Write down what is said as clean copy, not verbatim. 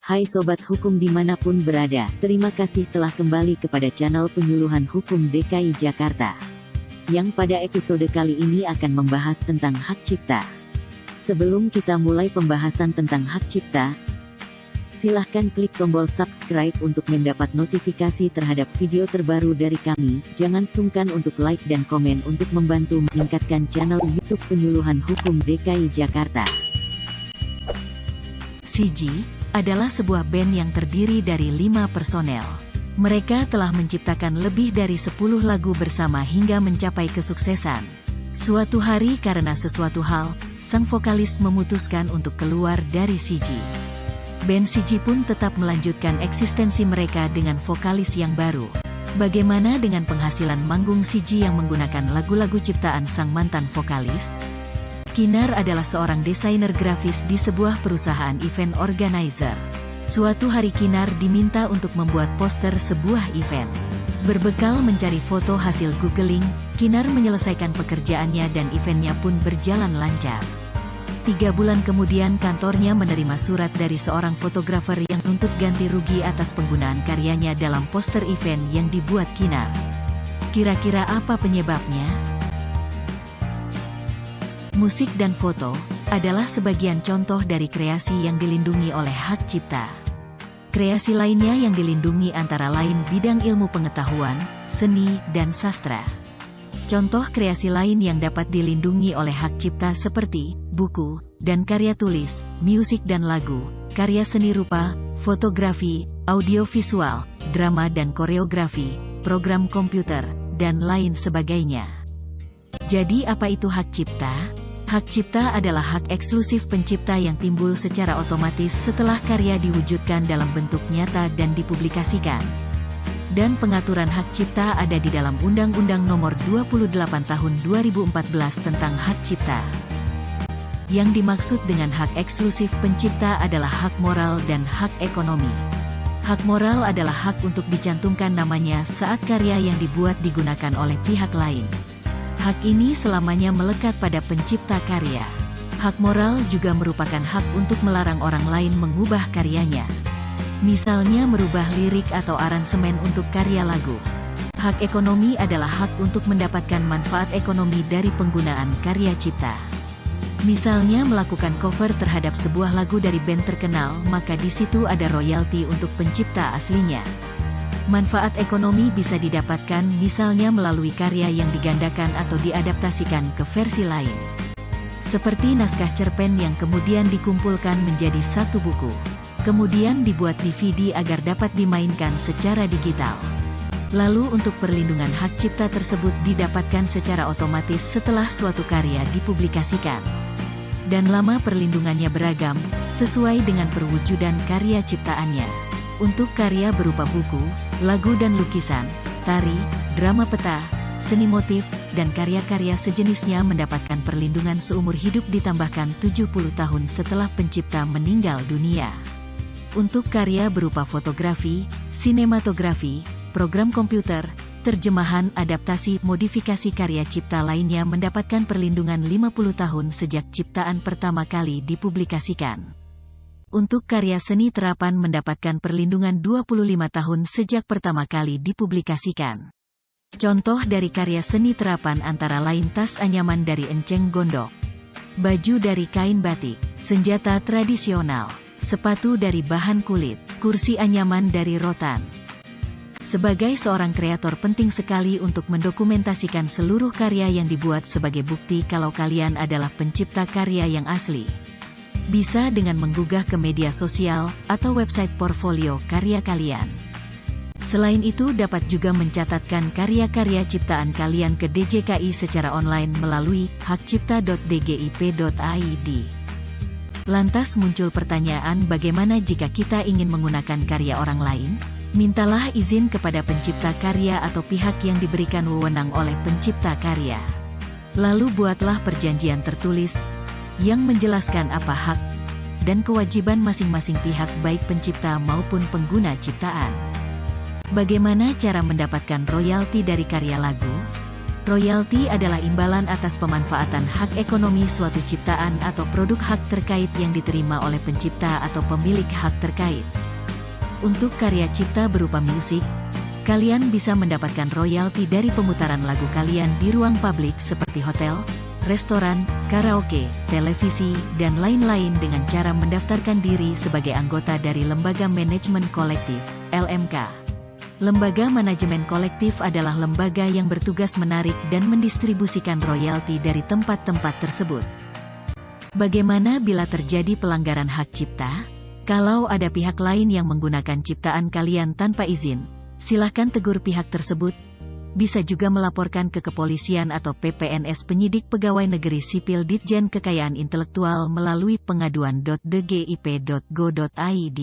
Hai Sobat Hukum dimanapun berada, terima kasih telah kembali kepada channel Penyuluhan Hukum DKI Jakarta. Yang pada episode kali ini akan membahas tentang hak cipta. Sebelum kita mulai pembahasan tentang hak cipta, silahkan klik tombol subscribe untuk mendapat notifikasi terhadap video terbaru dari kami. Jangan sungkan untuk like dan komen untuk membantu meningkatkan channel YouTube Penyuluhan Hukum DKI Jakarta. CG adalah sebuah band yang terdiri dari 5 personel. Mereka telah menciptakan lebih dari 10 lagu bersama hingga mencapai kesuksesan. Suatu hari karena sesuatu hal, sang vokalis memutuskan untuk keluar dari CG. Band CG pun tetap melanjutkan eksistensi mereka dengan vokalis yang baru. Bagaimana dengan penghasilan manggung CG yang menggunakan lagu-lagu ciptaan sang mantan vokalis? Kinar adalah seorang desainer grafis di sebuah perusahaan event organizer. Suatu hari Kinar diminta untuk membuat poster sebuah event. Berbekal mencari foto hasil googling, Kinar menyelesaikan pekerjaannya dan eventnya pun berjalan lancar. 3 bulan kemudian kantornya menerima surat dari seorang fotografer yang menuntut ganti rugi atas penggunaan karyanya dalam poster event yang dibuat Kinar. Kira-kira apa penyebabnya? Musik dan foto adalah sebagian contoh dari kreasi yang dilindungi oleh hak cipta. Kreasi lainnya yang dilindungi antara lain bidang ilmu pengetahuan, seni, dan sastra. Contoh kreasi lain yang dapat dilindungi oleh hak cipta seperti buku dan karya tulis, musik dan lagu, karya seni rupa, fotografi, audiovisual, drama dan koreografi, program komputer, dan lain sebagainya. Jadi apa itu hak cipta? Hak cipta adalah hak eksklusif pencipta yang timbul secara otomatis setelah karya diwujudkan dalam bentuk nyata dan dipublikasikan. Dan pengaturan hak cipta ada di dalam Undang-Undang Nomor 28 Tahun 2014 tentang hak cipta. Yang dimaksud dengan hak eksklusif pencipta adalah hak moral dan hak ekonomi. Hak moral adalah hak untuk dicantumkan namanya saat karya yang dibuat digunakan oleh pihak lain. Hak ini selamanya melekat pada pencipta karya. Hak moral juga merupakan hak untuk melarang orang lain mengubah karyanya. Misalnya merubah lirik atau aransemen untuk karya lagu. Hak ekonomi adalah hak untuk mendapatkan manfaat ekonomi dari penggunaan karya cipta. Misalnya melakukan cover terhadap sebuah lagu dari band terkenal, maka di situ ada royalti untuk pencipta aslinya. Manfaat ekonomi bisa didapatkan misalnya melalui karya yang digandakan atau diadaptasikan ke versi lain. Seperti naskah cerpen yang kemudian dikumpulkan menjadi satu buku. Kemudian dibuat DVD agar dapat dimainkan secara digital. Lalu untuk perlindungan hak cipta tersebut didapatkan secara otomatis setelah suatu karya dipublikasikan. Dan lama perlindungannya beragam, sesuai dengan perwujudan karya ciptaannya. Untuk karya berupa buku, lagu dan lukisan, tari, drama peta, seni motif, dan karya-karya sejenisnya mendapatkan perlindungan seumur hidup ditambahkan 70 tahun setelah pencipta meninggal dunia. Untuk karya berupa fotografi, sinematografi, program komputer, terjemahan, adaptasi, modifikasi karya cipta lainnya mendapatkan perlindungan 50 tahun sejak ciptaan pertama kali dipublikasikan. Untuk karya seni terapan mendapatkan perlindungan 25 tahun sejak pertama kali dipublikasikan. Contoh dari karya seni terapan antara lain tas anyaman dari enceng gondok, baju dari kain batik, senjata tradisional, sepatu dari bahan kulit, kursi anyaman dari rotan. Sebagai seorang kreator penting sekali untuk mendokumentasikan seluruh karya yang dibuat sebagai bukti kalau kalian adalah pencipta karya yang asli. Bisa dengan menggugah ke media sosial atau website portfolio karya kalian. Selain itu dapat juga mencatatkan karya-karya ciptaan kalian ke DJKI secara online melalui hakcipta.dgip.id. Lantas muncul pertanyaan, bagaimana jika kita ingin menggunakan karya orang lain? Mintalah izin kepada pencipta karya atau pihak yang diberikan wewenang oleh pencipta karya. Lalu buatlah perjanjian tertulis yang menjelaskan apa hak dan kewajiban masing-masing pihak baik pencipta maupun pengguna ciptaan. Bagaimana cara mendapatkan royalti dari karya lagu? Royalti adalah imbalan atas pemanfaatan hak ekonomi suatu ciptaan atau produk hak terkait yang diterima oleh pencipta atau pemilik hak terkait. Untuk karya cipta berupa musik, kalian bisa mendapatkan royalti dari pemutaran lagu kalian di ruang publik seperti hotel, restoran, karaoke, televisi, dan lain-lain dengan cara mendaftarkan diri sebagai anggota dari Lembaga Manajemen Kolektif, LMK. Lembaga Manajemen Kolektif adalah lembaga yang bertugas menarik dan mendistribusikan royalti dari tempat-tempat tersebut. Bagaimana bila terjadi pelanggaran hak cipta? Kalau ada pihak lain yang menggunakan ciptaan kalian tanpa izin, silakan tegur pihak tersebut. Bisa juga melaporkan ke kepolisian atau PPNS Penyidik Pegawai Negeri Sipil Ditjen Kekayaan Intelektual melalui pengaduan.dgip.go.id.